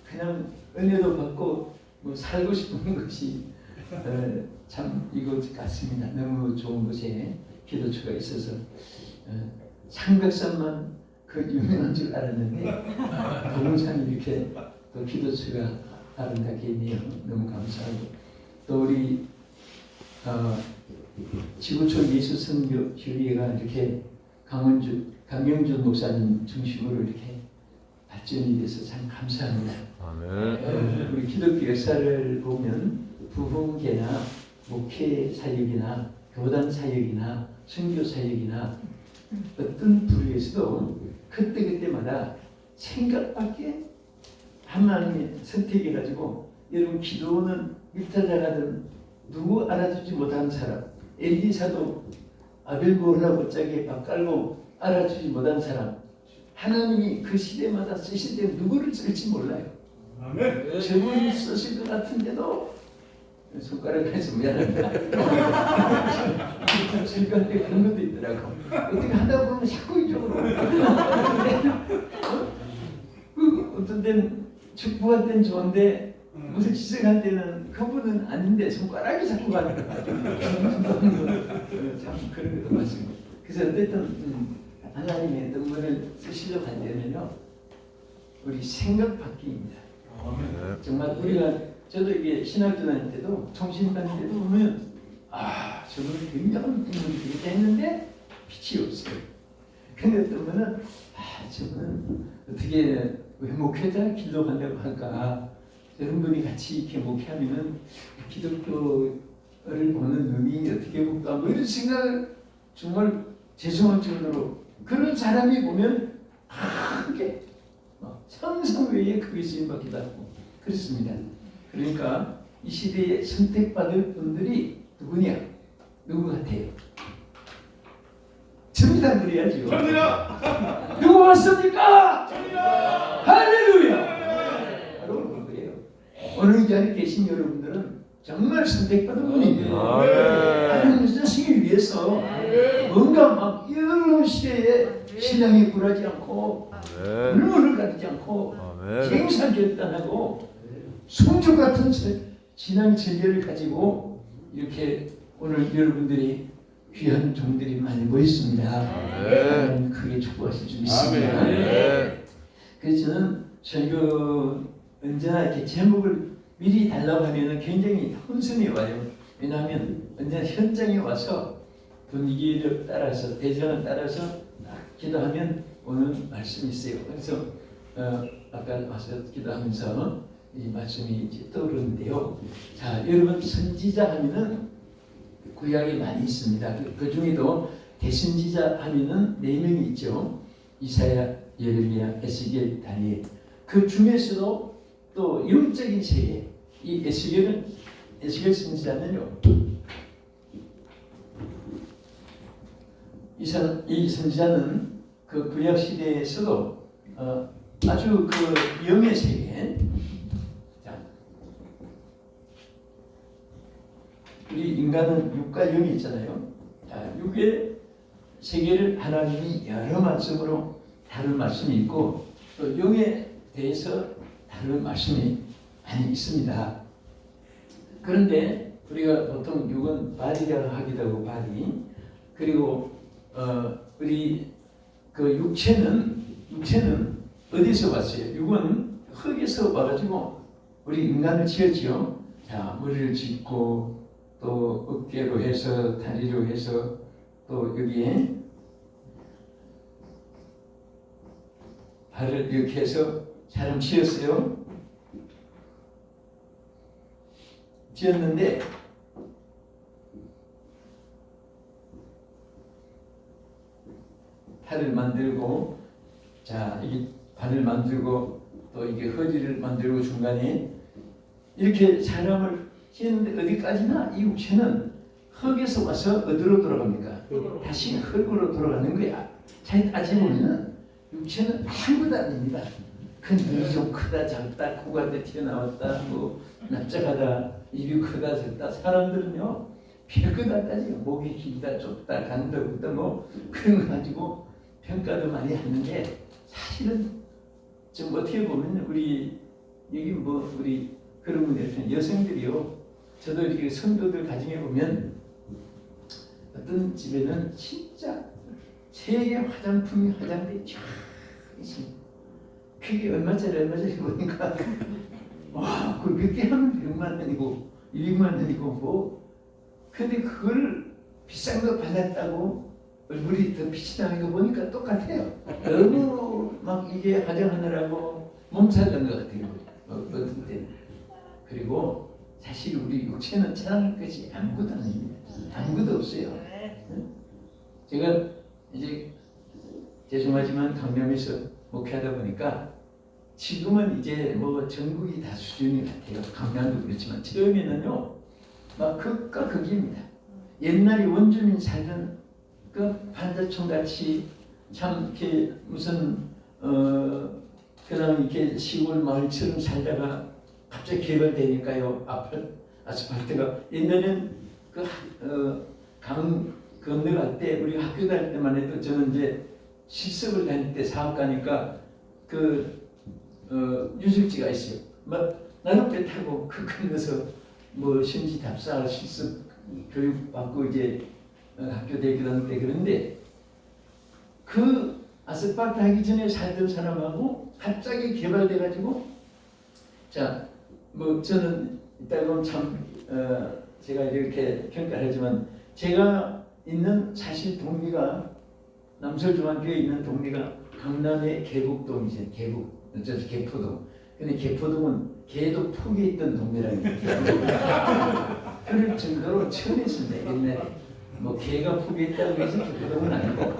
그냥 은혜도 받고 뭐 살고 싶은 것이 참 이것 같습니다. 너무 좋은 곳에 기도처가 있어서 삼각산만 그 유명한 줄 알았는데 동산이 이렇게 또 기도처가 아름답게 있네요. 너무 감사하고 또 우리 지구촌 예수선교회가 이렇게 강영준 목사님 중심으로 이렇게 발전이 돼서 참 감사합니다. 아멘. 우리 기독교 역사를 보면 부흥계나 목회 사역이나 교단 사역이나 선교 사역이나 어떤 부류에서도 그때마다 생각밖에 하나님의 선택해가지고 여러분 기도는 밀타자가든 누구 알아주지 못한 사람 엘리사도 아벨 보으라고 짝에 밥 깔고 알아주지 못한 사람 하나님이 그 시대마다 쓰실 때 누구를 쓸지 몰라요. 아멘. 저분이 쓰실 것 같은데도 손가락을 해서 미안합니다. 즐거운데 그런 것도 있더라고. 어떻게 하다 보면 자꾸 이쪽으로. 어떤 때는 축복할 때는 좋은데 무슨 지적할 때는 그분은 아닌데 손가락이 자꾸 가는 거야. 참 그런 것도 맞습니다. 그래서 어쨌든 하나님의 어떤 분을 쓰시려고 할 때는요 우리 생각 바뀝니다. 정말 우리가 저도 이게 신학교 다닐 때도 통신 다닐 때도 보면 저분은 굉장한 분들이 이렇게 했는데 빛이 없어요. 근데 어떤 분은 저분은 어떻게 왜 목회자 길로 간다고 할까? 저런 분이 같이 이렇게 목회하면은 기독교를 보는 눈이 어떻게 볼까? 뭐 이런 생각을 정말 죄송할 정도로 그런 사람이 보면 크게 상상 외에 크게 쓰임받기도 하고 그렇습니다. 그러니까 이 시대에 선택받을 분들이 누구냐? 누구 같아요? 전부 그래야죠. 접니다. 누구 왔습니까? 접니다. 할렐루야! 바로 그거예요. 오늘 이 자리에 계신 여러분들은 정말 선택받은 분입니다. 하나님 자신을 위해서 뭔가 막 여러 시대에 신앙이 굴하지 않고 눈물을 가리지 않고 갱산 결단하고 성조 같은 신앙 진리를 가지고 이렇게 오늘 여러분들이 귀한 종들이 많이 모였습니다. 하나님 크게 축복하실 줄 믿습니다. 그래서 저는 설교 언제나 이렇게 제목을 미리 달라고 하면 굉장히 혼선이 와요. 왜냐하면 언제나 현장에 와서 분위기를 따라서 대상을 따라서 기도하면 오는 말씀이 있어요. 그래서 아까 와서 기도하면서 이 말씀이 이제 떠오르는데요. 자, 여러분 선지자 하면은 구약에 많이 있습니다. 그 중에도 대선지자 하면은 4명이 있죠. 이사야, 예레미야, 에스겔, 다니엘. 그 중에서도 또 영적인 세계, 이 에스겔 선지자는요. 이 선지자는 그 구약 시대에서도 아주 그 영의 세계. 자, 우리 인간은 육과 영이 있잖아요. 자, 육의 세계를 하나님이 여러 말씀으로 다룬 말씀이 있고 또 영에 대해서 다룬 말씀이 많이 있습니다. 그런데 우리가 보통 육은 발이라고 하기도 하고 발이 그리고 우리 그 육체는 어디서 왔어요? 육은 흙에서 와가지고 우리 인간을 지었지요. 자, 머리를 짓고 또 어깨로 해서 다리로 해서 또 여기에 발을 이렇게 해서 사람 지었어요. 지었는데 팔을 만들고 자 이게 발을 만들고 또 이게 허리를 만들고 중간에 이렇게 사람을 지었는데 어디까지나 이 육체는 흙에서 와서 어디로 돌아갑니까? 다시 흙으로 돌아가는 거야. 잘 따지보면 육체는 아무것도 아닙니다. 큰 눈이 좀 크다 작다 코가 튀어나왔다 뭐 납작하다 입이 크다 작다 사람들은요 별것 안 따지요. 목이 길다 좁다 간다 굵다 뭐 그런 거 가지고 평가도 많이 하는데 사실은 좀 어떻게 보면 우리 여기 뭐 우리 그런 분들 여성들이요. 저도 이렇게 성도들 가정에 보면 어떤 집에는 진짜 세계 화장품이 화장대 쫙 있습니다. 그게 얼마짜리 보니까 와, 그 몇 개 하면 100만 원이고 200만 원이고 뭐. 근데 그걸 비싼 거 발랐다고 얼굴이 더 빛이 나는 거 보니까 똑같아요. 너무 막 이게 화장하느라고 몸살난 것 같아요. 어떤 때는. 그리고 사실 우리 육체는 자랑할 것이 아무것도 아닙니다. 아무것도 없어요. 제가 이제 죄송하지만 강남에서 목회하다 보니까 지금은 이제 뭐 전국이 다 수준이 같아요. 강남도 그렇지만 처음에는요 막 극과 극입니다. 옛날에 원주민 살던 그 반대촌 같이 참 이렇게 무슨 그냥 이렇게 시골 마을처럼 살다가 갑자기 개발되니까요 아스팔트가 옛날엔 강 건너갈 때 우리 학교 다닐 때만 해도 저는 이제 실습을 다닐 때 사업가니까 유적지가 있어요. 막 나룻배 타고 그 건너서 뭐 신지 답사 실습 교육 받고 이제 학교 대학교 다닐 때 그런데 그 아스팔트 하기 전에 살던 사람하고 갑자기 개발돼 가지고 자 뭐 저는 이따 보면 참 제가 이렇게 평가를 하지만 제가 있는 사실 동네가 남설중앙교에 있는 동네가 강남의 계곡동이죠. 계곡, 저기 개포동. 근데 개포동은 개도 폭에 있던 동네라는 거예요. 그럴 정도로 처음했습니다. 옛날에 뭐 개가 폭에 있다고 해서 개포동은 아니고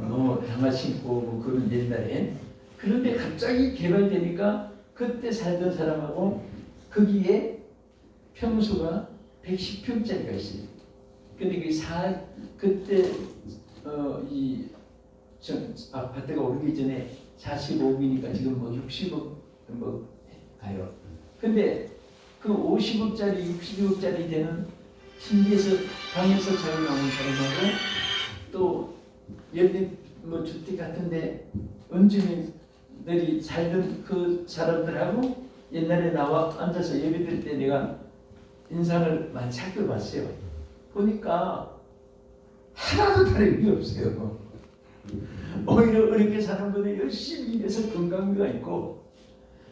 뭐 장화 신고 뭐 그런 옛날에. 그런데 갑자기 개발되니까 그때 살던 사람하고 거기에 평수가 110평짜리가 있어요. 근데 그때 이 아파트가 오르기 전에 45억이니까 지금 뭐 60억 뭐 가요. 근데 그 50억짜리 60억짜리 되는 신기에서 방에서 자고 나온 사람하고 또 옆에 뭐 주택 같은데 원주민들이 살던 그 사람들하고 옛날에 나와 앉아서 예배 드릴 때 내가 인상을 많이 살펴봤어요. 보니까 하나도 다른 게 없어요. 오히려 어렵게 사는 분이 열심히 일해서 건강미가 있고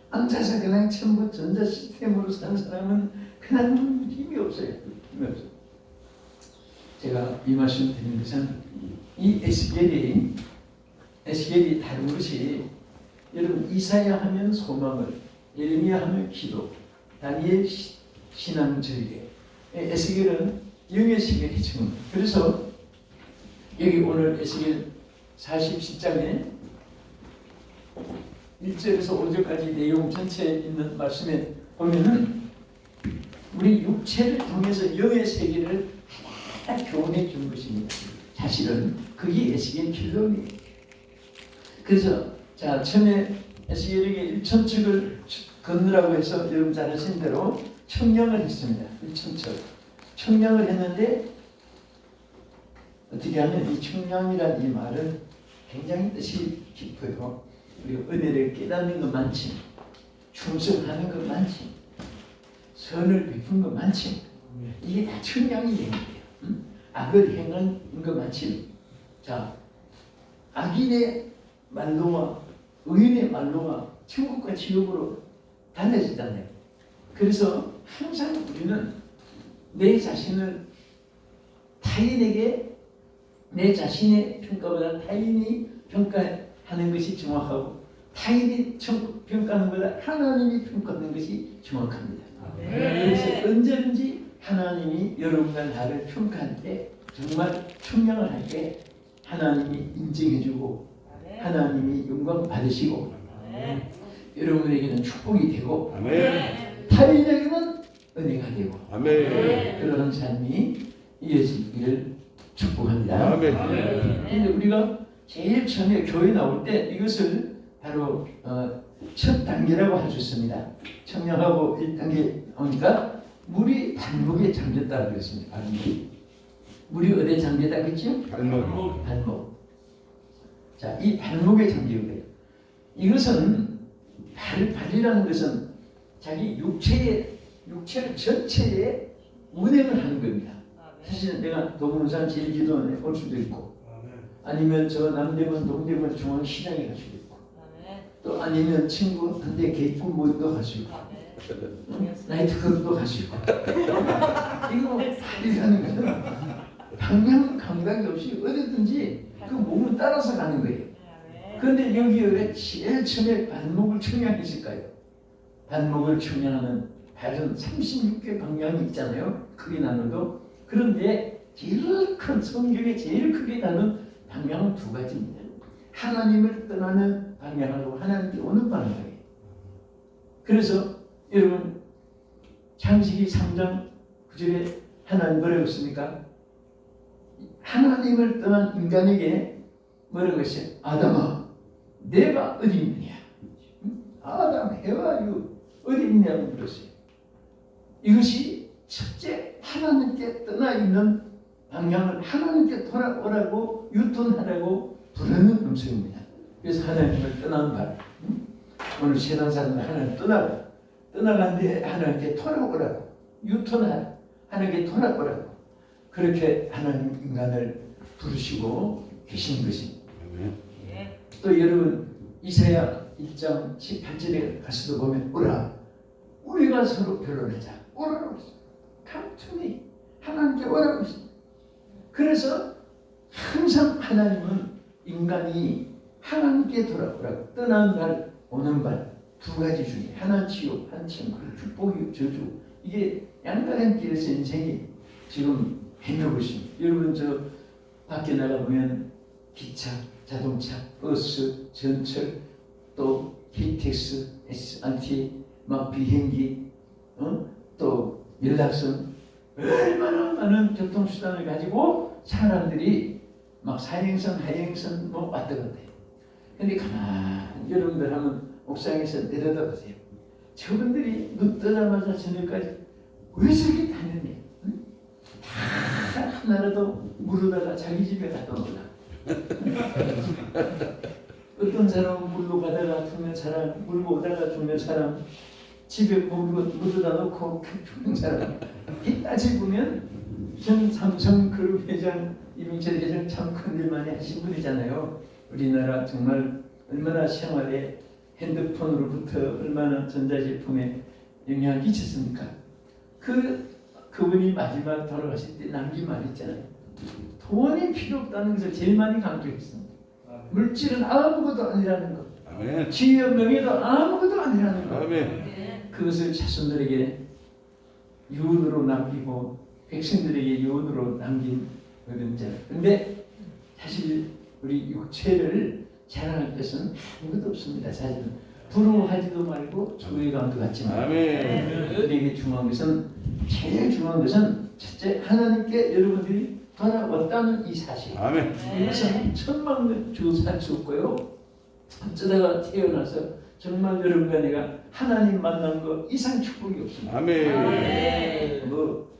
앉아서 그냥 전부 전자 시스템으로 사는 사람은 그냥 힘이 없어요. 힘이 없어요. 제가 이 말씀 드린 것은 이 에스겔이 다른 것이 여러분 이사야 하면 소망을 예레미야 하면 기도 다니엘 신앙 절개 에스겔은 영의 세계이죠. 그래서 여기 오늘 에스겔 47장에 1절에서 5절까지 내용 전체에 있는 말씀에 보면은 우리 육체를 통해서 영의 세계를 하나 교훈해 준 것입니다. 사실은 그게 에스겔 결론이에요. 그래서 자 처음에 에스겔에게 1천척을 건너라고 해서 여러분 잘 아시는 대로 청량을 했습니다. 1천척 청량을 했는데 어떻게 하면 이 청량이란 이 말은 굉장히 뜻이 깊어요. 우리가 은혜를 깨닫는 것 많지, 충성하는 것 많지, 선을 베푼 것 많지, 이게 다 청량이 되는 거예요. 악을 행한 것 많지. 자, 악인의 말로와 의인의 말로가 천국과 지옥으로 달라지잖아요. 그래서 항상 우리는 내 자신을 타인에게 내 자신의 평가보다 타인이 평가하는 것이 정확하고 타인이 평가하는 것보다 하나님이 평가하는 것이 정확합니다. 그래서 언제든지 하나님이 여러분과 나를 평가할 때 정말 청량을 할 때 하나님이 인정해주고 하나님이 영광 받으시고 여러분에게는 축복이 되고 타인에게는 은혜가 되고 그런 삶이 이어지기를 축복합니다. 그런데 우리가 제일 처음에 교회 나올 때 이것을 바로 첫 단계라고 할 수 있습니다. 청량하고 1단계 나오니까 물이 발목에 잠겼다 그랬습니다. 물이 어디에 잠겼다 그랬죠? 발목. 자, 이 발목에 잠긴 거예요. 이것은 발이라는 것은 자기 육체를 전체에 운행을 하는 겁니다. 사실은 내가 도봉산 제일기도원에 올 수도 있고, 아니면 저 남대문 동대문 중앙시장에 갈 수도 있고, 또 아니면 친구한테 개꿈 모임도 갈 수 있고, 나이트클럽도 갈 수 있고. 이거 이라는 거는 방향 감각이 없이 어디든지 그 몸을 따라서 가는 거예요. 그런데 여기 왜 제일 처음에 발목을 청량했을까요? 발목을 청량하는 발은 36개 방향이 있잖아요. 크게 나눠도. 그런데 제일 큰 성경에 제일 크게 나눈 방향은 두 가지입니다. 하나님을 떠나는 방향하고 하나님께 오는 방향이에요. 그래서 여러분 창세기 3장 9절에 하나님 뭐라고 했습니까? 하나님을 떠난 인간에게 뭐라고 했어요? 아담아 내가 어디 있느냐? 아담 해와유 어디 있냐고 물었어요. 이것이 첫째 하나님께 떠나 있는 방향을 하나님께 돌아오라고 유턴하라고 부르는 음성입니다. 그래서 하나님을 떠난 발, 오늘 세상 사람들 하나님 떠나간데 하나님께 돌아오라고 유턴하라, 하나님께 돌아오라고 그렇게 하나님 인간을 부르시고 계신 것입니다. 또 여러분 이사야 1장 18절에 가서도 보면 오라 우리가 서로 변론하자 오라고 했어요. Come to me 하나님께 오라고 했어요. 그래서 항상 하나님은 인간이 하나님께 돌아오라고 떠나는 발 오는 발 두 가지 중에 하나는 지옥 한 천국 축복이 저주 이게 양다른 길에서 인생이 지금 헤매고 있습니다. 여러분 저 밖에 나가보면 기차, 자동차, 버스, 전철 또 KTX, SRT 막 비행기 또 연락선 얼마나 많은 교통수단을 가지고 사람들이 막 사행선, 하행선 뭐 왔다 갔다 해요. 근데 가만히 여러분들 하면 옥상에서 내려다보세요. 저분들이 눈 뜨자마자 저녁까지 왜 저렇게 다녔냐? 응? 다 하나라도 물어다가 자기 집에 갖다 놓으라. 어떤 사람은 물로 가다가 죽는 사람, 물고 오다가 죽는 사람, 집에 물어다 놓고 죽는 사람. 이 따지보면 현 삼성그룹 회장 이민철 회장 참 큰일 많이 하신 분이잖아요. 우리나라 정말 얼마나 생활에 핸드폰으로부터 얼마나 전자제품에 영향을 끼쳤습니까? 그분이 마지막 돌아가실 때 남긴 말 있잖아요. 돈이 필요 없다는 것을 제일 많이 강조했습니다. 물질은 아무것도 아니라는 것. 아멘. 지위와 명예도 아무것도 아니라는 것. 아멘. 그것을 자손들에게 유언으로 남기고 백성들에게 유언으로 남긴 그런 자. 그런데 사실 우리 육체를 자랑할 것은 아무것도 없습니다. 사실은 부러워하지도 말고 조회감도 갖지 말고. 아멘. 우리에게 중요한 것은 제일 중요한 것은 첫째 하나님께 여러분들이 돌아왔다는 이 사실. 아멘. 이것은 천만 주 살 수 없고요. 어쩌다가 태어나서 정말 여러분과 내가 하나님 만난 거 이상 축복이 없습니다. 아멘. 뭐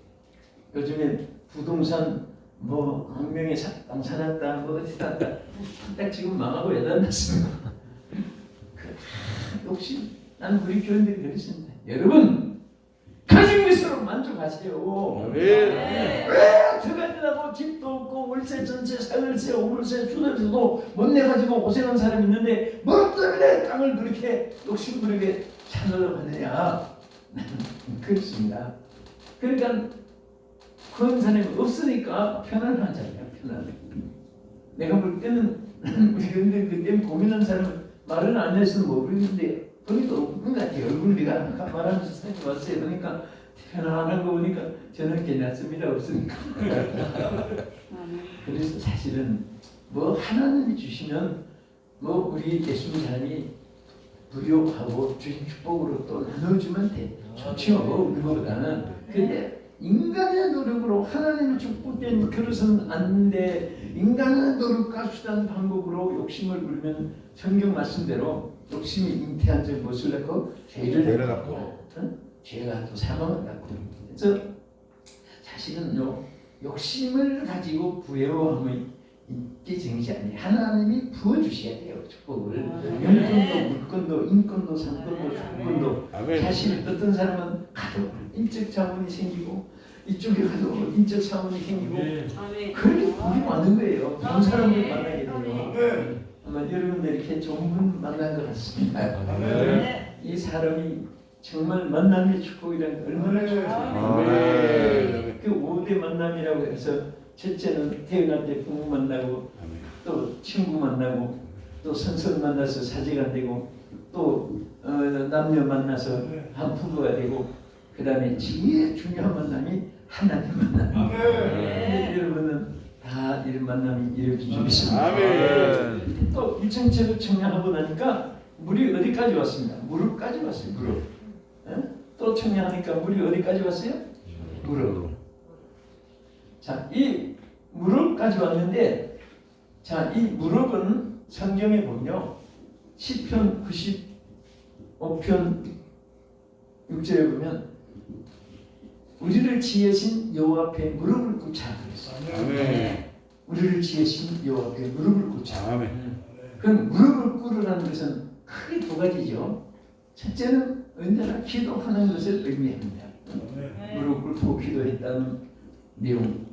요즘에 부동산 뭐 한 명에 땅 사놨다 뭐 어디 샀다 딱 지금 망하고 야단났습니다. 역시 나는 우리 교인들이 그랬습니다. 여러분 가진 것으로 만족하세요. 아멘. 왜 들어가려고 집도 없고 월세 전세 사월세 오물세 주월세도 못 내가지고 고생한 사람이 있는데 뭐 때문에 땅을 그렇게 욕심부리게 찾으려고 하느냐. 그렇습니다. 그러니까 그런 사람이 없으니까 편안하잖아요. 편안해. 내가 볼 때는 우리 근데 그때 고민하는 사람은 말은 안 해서 모르겠는데 거기도 없는 것 같아요. 얼굴 네가 아까 말하면서 사람이 왔어요. 그러니까 편안한 거 보니까 저는 괜찮습니다. 없으니까. 그래서 사실은 뭐 하나님이 주시면 뭐 우리 예수님 사람이 부여하고 주신 축복으로 또 나눠주면 돼. 좋죠. 그거보다는. 근데 인간의 노력으로 하나님의 축복된 그릇은 안 돼. 인간의 노력과 수단 방법으로 욕심을 부리면 성경 말씀대로 욕심이 잉태한 적 무엇을 낳고 죄를 낳고 죄가 또 사망을 낳고. 그래서 사실은요 욕심을 가지고 부여함의 인기 정시 아니 하나님이 부어주셔야 돼요 축복을. 영권도 물권도 인권도 상권도 주권도. 아멘. 사실 어떤 사람은 가도 인적 자원이 생기고 이쪽에 가도 인적 자원이 생기고 아멘. 그렇게 복이 많은 거예요. 좋은 사람을 만나게 돼요. 아멘. 아마 여러분들 이렇게 좋은 분 만난 것 같습니다. 아멘. 이 사람이 정말 만남의 축복이란 게 얼마나 축복이에요. 아멘. 그 5대 만남이라고 해서 첫째는 태어날 때 부모 만나고 또 친구 만나고 또 선선 만나서 사제가 되고 또 남녀 만나서 한 부부가 되고 그 다음에 제일 중요한 만남이 하나님 만남. 아멘. 여러분은 다 이런 만남이 이루어지고 있습니다. 아멘. 또 일정체를 청량하고 나니까 물이 어디까지 왔습니다. 무릎까지 왔어요. 무릎. 또 청량하니까 물이 어디까지 왔어요? 무릎. 자, 이 무릎까지 왔는데, 자, 이 무릎은 성경에 보면요, 시편 95편 6절에 보면 우리를 지으신 여호와 앞에 무릎을 꿇자 그랬어요. 아멘. 우리를 지으신 여호와 앞에 무릎을 꿇자. 아멘. 그럼 무릎을 꿇으라는 것은 크게 두 가지죠. 첫째는 언제나 기도하는 것을 의미합니다. 무릎 꿇고 기도했다는 내용.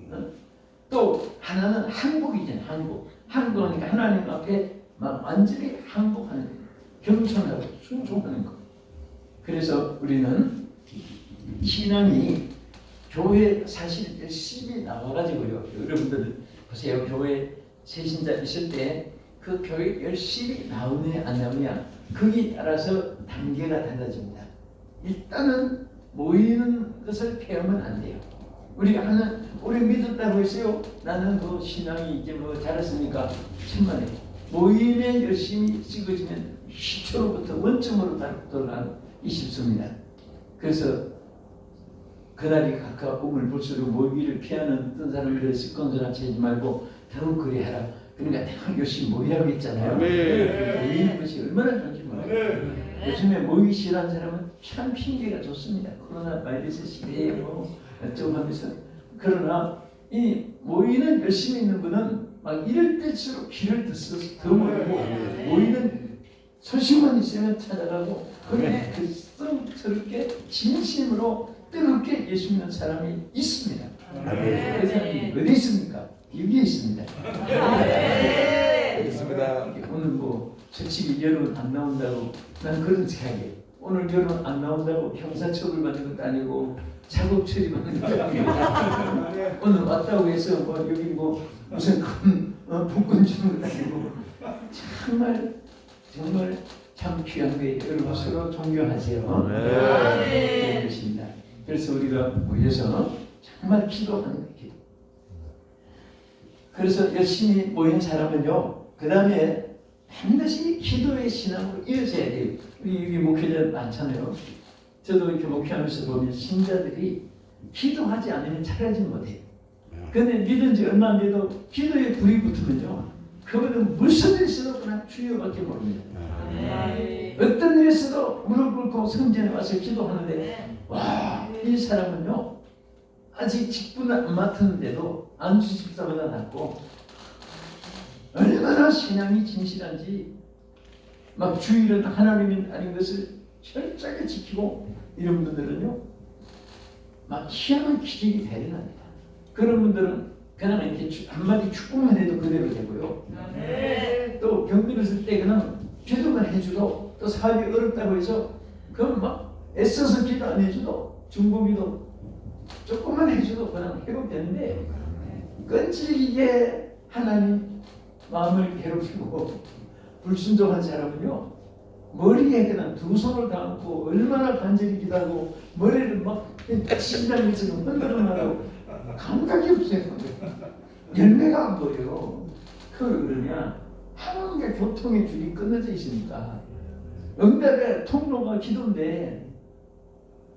또 하나는 항복이잖아요. 항복하니까 하나님 앞에 막 완전히 항복하는 거예요. 겸손하고 순종하는 거. 그래서 우리는 신앙이 교회 사실 열심히 나와가지고요. 여러분들 보세요. 교회 새신자 있을 때 그 교회 열심히 나오느냐 안 나오느냐 거기에 따라서 단계가 달라집니다. 일단은 모이는 것을 배우면 안 돼요. 우리가 하나 우리 믿었다고 했어요. 나는 뭐 신앙이 이제 뭐 잘했으니까 천만에 모임에 열심히 찍어지면 시초로부터 원점으로 돌아가기 쉽습니다. 그래서 그날이 가까움을 볼수록 모이기를 피하는 어떤 사람들의 습관들을 채지 말고 더욱 그리하라. 그러니까 다 열심히 모이라고 했잖아요. 모이는 것이 얼마나 좋은지 몰라요. 요즘에 모이기 싫어하는 사람은 참 핑계가 좋습니다. 코로나 바이러스 시대에 뭐 어쩌고 하면서. 그러나 이 모이는 열심히 있는 분은 막 이럴 때일수록 길을 더 모이고 모이는 소식만 있으면 찾아가고 그게 그성스럽게 진심으로 뜨겁게 예수 믿는 사람이 있습니다. 그 사람이 어디 있습니까? 여기에 있습니다. 있습니다. 오늘 뭐 솔직히 여러분 안 나온다고 난 그런 생각이에요. 오늘 여러분 안 나온다고 형사처벌 받는 것도 아니고 작업 처리 받는 것도 아니고 오늘 왔다고 해서 뭐 여기 뭐 무슨 큰 복권 주는 것도 아니고 정말 참 귀한 거예요. 여러분 서로 존경하세요. 네. 그렇습니다. 그래서 우리가 모여서 정말 기도하는 거예요. 그래서 열심히 모인 사람은요. 그 다음에 반드시 기도의 신앙으로 이어져야 돼요. 우리 여기 목회자 많잖아요. 저도 이렇게 목회하면서 보면 신자들이 기도하지 않으면 잘하지 못해요. 그런데 믿은 지 얼마 안 돼도 기도에 불이 붙으면요. 그거는 무슨 일 있어도 그냥 주여밖에 모릅니다. 어떤 일 있어도 무릎 꿇고 성전에 와서 기도하는데 와, 이 사람은요. 아직 직분을 안 맡았는데도 안수 집사보다 낫고 얼마나 신앙이 진실한지 막 주일은 하나님이 아닌 것을 철저하게 지키고 이런 분들은요 막 희한한 기적이 대단합니다. 그런 분들은 그냥 이렇게 한마디 축복만 해도 그대로 되고요. 또 경비를 쓸 때 그냥 기도만 해줘도 또 사업이 어렵다고 해서 그건 막 애써서 기도 안 해줘도 중보기도 조금만 해줘도 그냥 회복되는데 끈질기게 하나님 마음을 괴롭히고 불순종한 사람은요 머리에 그냥 두 손을 감고 얼마나 간절히 기도하고 머리를 막 진단처럼 흔들어나고 감각이 없어요. 열매가 안 보여요. 그러냐 하나님과 교통의 줄이 끊어져 있으니까 응답의 통로가 기도인데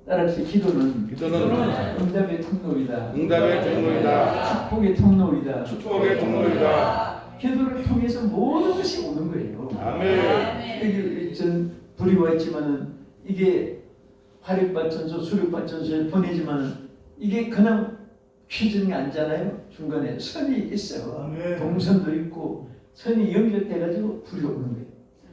따라서 기도는 응답의 통로이다. 응답의 통로이다. 축복의 통로이다. 축복의 통로이다. 기도를 통해서 모든 것이 오는 거예요. 아멘. 여기 전 불이 와 있지만은 이게 화력발전소, 수력발전소에 보내지만은 이게 그냥 퀴즈에 앉잖아요. 중간에 선이 있어요. 아멘. 동선도 있고 선이 연결돼가지고 불이 오는 거예요.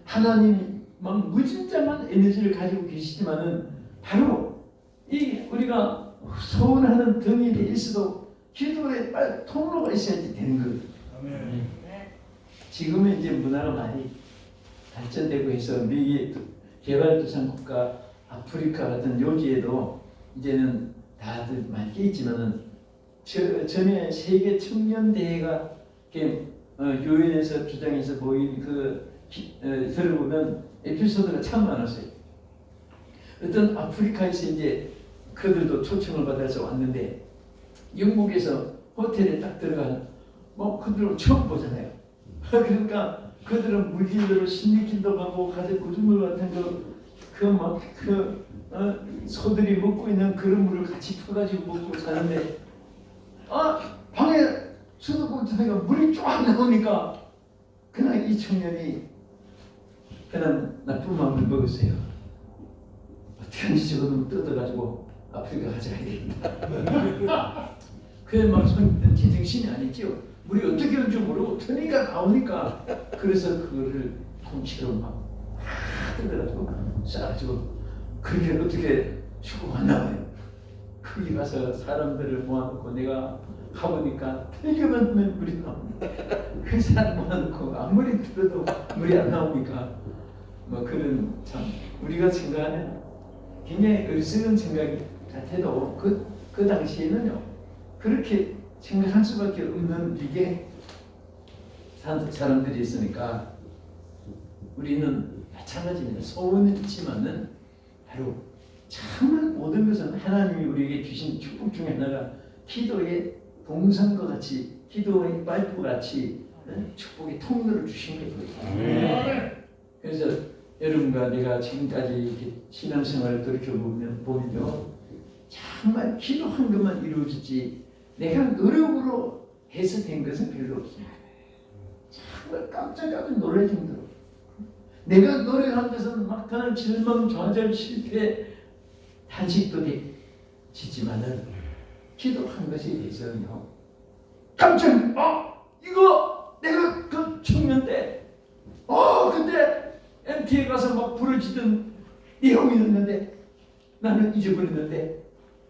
하나님이 막 무진장한 에너지를 가지고 계시지만은 바로 이 우리가 소원하는 등이 돼 있어도 기도에 빨리 통로가 있어야지 되는 거예요. 아멘. 지금은 이제 문화가 많이 발전되고 해서 미국 개발도상국가 아프리카 같은 요지에도 이제는 다들 많이 깨 있지만은 전에 세계 청년 대회가 유엔에서 주장해서 보인 들어보면 에피소드가 참 많았어요. 어떤 아프리카에서 이제 그들도 초청을 받아서 왔는데 영국에서 호텔에 딱 들어간 그들은 처음 보잖아요. 그러니까 그들은 물질로 심리길도 가고 가족 구조물 같은 소들이 먹고 있는 그런 물을 같이 퍼가지고 먹고 사는데 방에 수도꼭지가 물이 쫙 나오니까 그냥 이 청년이 그냥 나쁜 마음을 먹었어요. 어떻게 하는지 저거는 뜯어가지고 아프리카 가져가야 되겠다. 그게 막 제정신이 아니죠. 물이 어떻게 오는지 모르고 터니가 나오니까 그래서 그거를 통째로 막 뜯어가지고 싸가지고 그게 어떻게 축구가 나와요. 거기 가서 사람들을 모아놓고 내가 가보니까 틀기만 물이 나옵니다. 그 사람 모아놓고 아무리 들어도 물이 안 나오니까 그런 참 우리가 생각하는 굉장히 어리석은 생각 같아도 그 당시에는요 그렇게 생각할 수밖에 없는 이게 사람들이 있으니까 우리는 마찬가지입니다. 소원은 있지만은 바로 정말 모든 것은 하나님이 우리에게 주신 축복 중에 하나가 기도의 동산과 같이 기도의 파이프 같이 축복의 통로를 주신 거예요. 그래서 여러분과 내가 지금까지 이렇게 신앙생활을 돌이켜보면요 정말 기도한 것만 이루어지지 내가 노력으로 해서 된 것은 별로 없습니다. 정말 깜짝깜짝 놀랄 정도로 내가 노력한 것은 막다른 절망, 좌절, 실패, 단식도 되지만은 기도한 것에 대해서는요 깜짝 이거 내가 그 청년 때 그때 MT에 가서 막 부르짖던 내용이었는데 나는 잊어버렸는데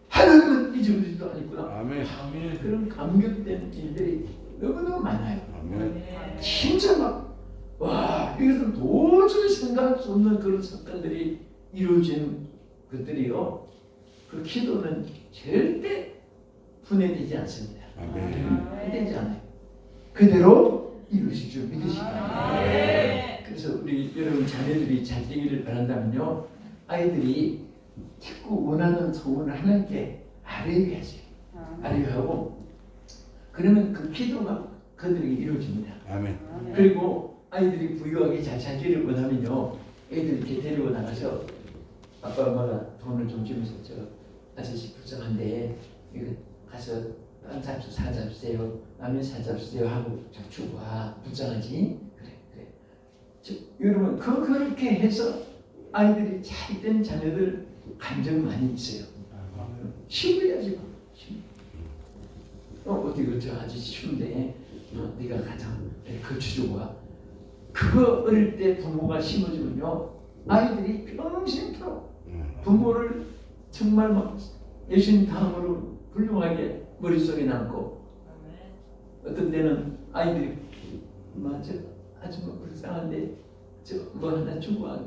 하나님은 잊어버리지도 않았구나. 아멘. 그런 감격된 일들이 너무너무 많아요. 아멘. 진짜 이것은 도저히 생각할 수 없는 그런 사건들이 이루어진 것들이요. 그 기도는 절대 분해되지 않습니다. 분해되지 않아요. 그대로 이루어질 줄 믿으시기 바랍니다. 그래서 우리 여러분 자녀들이 잘 되기를 바란다면요. 아이들이 자꾸 원하는 소원을 하나님께 아뢰게 하세요. 아뢰게 하고 그러면 그 기도가 그들에게 이루어집니다. 아멘. 그리고 아이들이 부유하게 잘 살기를 원하면요. 애들 이렇게 데리고 나가서 아빠 엄마가 돈을 좀 주면서 저 아저씨 불쌍한데 이거 가서 빵 사잡으세요. 라면 사잡으세요 하고 주고 불쌍하지? 그래. 여러분 그렇게 해서 아이들이 잘된 자녀들 감정 많이 있어요. 시부야지 뭐. 어디 저 아저씨 추운데 네가 가자. 거치 주고 와. 그거 어릴 때 부모가 심어주면요 아이들이 평생토록 부모를 정말 막 예수님 다음으로 훌륭하게 머릿속에 남고 어떤 때는 아이들이 저 아줌마 불쌍한데 저 뭐 하나 주고 와.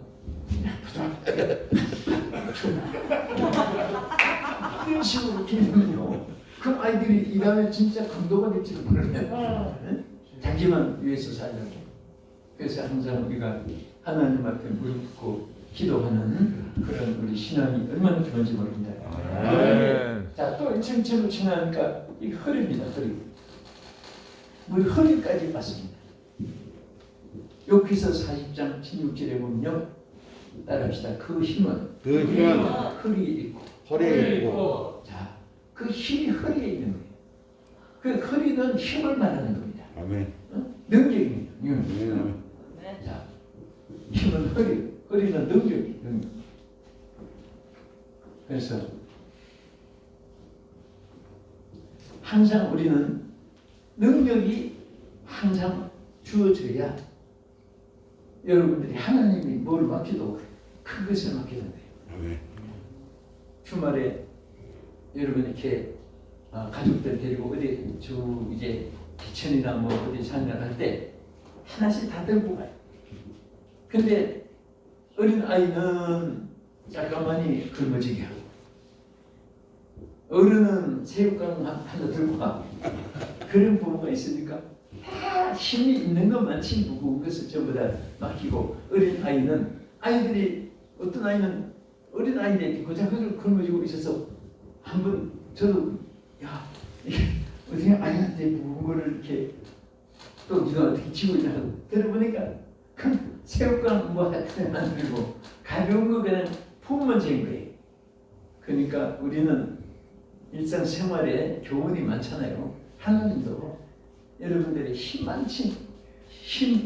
이런 식으로 기르면요 그 아이들이 이 다음에 진짜 강도가 될지도 모르네요. 자기만 위해서 살려고. 그래서 항상 우리가 하나님 앞에 무릎 꿇고 기도하는 그런 우리 신앙이 얼마나 좋은지 모릅니다. 자, 또 인생체로 지나니까 이 허리입니다. 허리. 우리 허리까지 왔습니다. 여기서 40장 16절에 보면요. 따라합시다. 그 힘은 허리에 있고. 허리에 있고. 자, 그 힘이 허리에 있는 거예요. 그 허리는 힘을 말하는 겁니다. 아멘. 능력입니다. 아멘. 자, 힘은 허리는 능력이 능력. 그래서 항상 우리는 능력이 항상 주어져야 여러분들이 하나님이 뭘 맡기도 큰 것을 맡기던데요. 아멘. 주말에 여러분 이렇게 가족들 데리고 어디 이제 기천이나 뭐 어디 산에 갈 때 하나씩 다 들고 가요. 근데 어린 아이는 잠깐만이 굶어지게 하고 어른은 새우깡 하나 들고 가. 그런 부모가 있으니까 다 힘이 있는 것만치 무거운 것을 전부 다 맡기고 어린 아이는 아이들이 어떤 아이는 어린 아이인데 고작을 굶어지고 있어서 한번 저도 야 이게 어떻게 아이한테 무거운 거를 이렇게 또 네가 어떻게 지고 있냐 하고 들어보니까 큰 새우깡 뭐 하여튼 안 들고 가벼운 거 그냥 품만 재는 거예요. 그러니까 우리는 일상생활에 교훈이 많잖아요. 하나님도 여러분들의 힘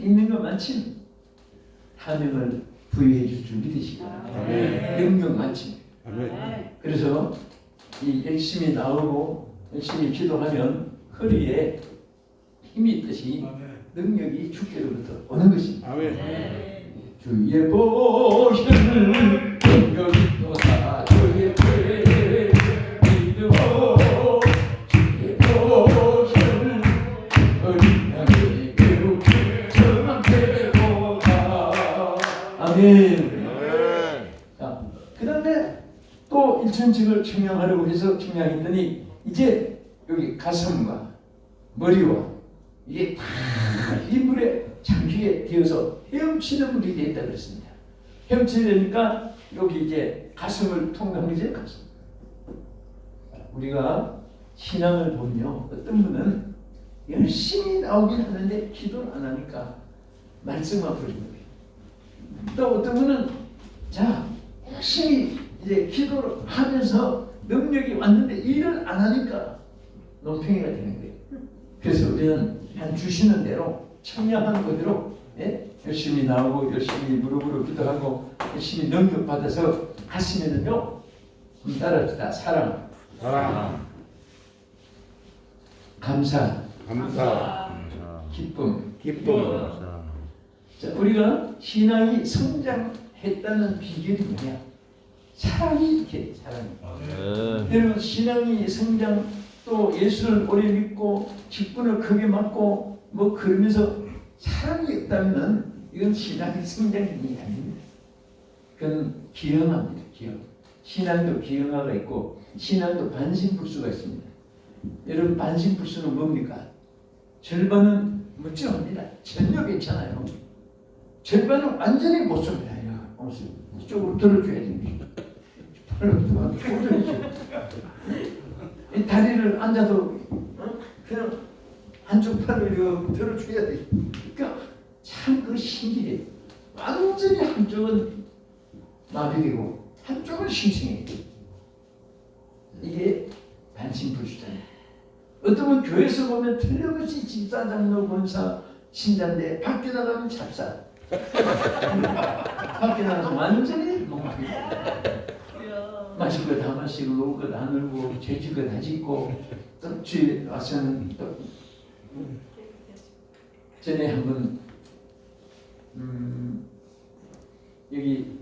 있는 것만큼 사명을 부여해 줄 줄 믿으시고 능력 많지. 그래서 이 열심히 나오고 열심히 기도하면 허리에 힘이 있듯이 능력이 주께로부터 오는 것입니다. 주의 보혈 능력이 또다 주의 보혈 믿음으로 주의 보혈 어린 양의 괴롭힘 전환되고다. 아멘. 자, 그 다음에 또 일천직을 측량하려고 해서 측량했더니 이제 여기 가슴과 머리와 이게 다 이 물에 잠기게 되어서 헤엄치는 물이 되었다 그랬습니다. 헤엄치려니까 여기 이제 가슴을 통과하는 게 가슴. 우리가 신앙을 보며 어떤 분은 열심히 나오긴 하는데 기도를 안 하니까 말씀만 부르는 거예요. 또 어떤 분은 자 열심히 이제 기도를 하면서 능력이 왔는데 일을 안 하니까 논팽이가 되는 거예요. 그래서 우리는 한 주시는 대로 청량한 그대로 열심히 나오고 열심히 무릎으로 기도하고 열심히 능력 받아서 하시면은요 따라합시다. 사랑, 감사, 기쁨. 자, 우리가 신앙이 성장했다는 비결이 뭐냐? 사랑이 이렇게 사랑이. 여러분 신앙이 성장 또 예수를 오래 믿고 직분을 크게 맡고 뭐 그러면서 사랑이 없다면 이건 신앙의 성장이 아닙니다. 그건 기형합니다. 기형. 신앙도 기형화가 있고 신앙도 반신불수가 있습니다. 여러분 반신불수는 뭡니까? 절반은 멀쩡합니다. 전혀 괜찮아요. 절반은 완전히 못 씁니다. 이쪽으로 들어줘야 됩니다. 이 다리를 앉아도 그냥 한쪽 팔을 들어줘야 돼. 그러니까 참 그 신기해. 완전히 한쪽은 마비되고 한쪽은 싱싱해. 이게 반신불수잖아요. 어떤 분 교회에서 보면 틀림없이 집사장로 권사 신자인데 밖에 나가면 잡사. 밖에 나가서 완전히 멍청해. 마실 거 다 마시고 놀 거 다 놀고 죄질 거 다 짓고 또 주에 와서는 또 전에 한번 여기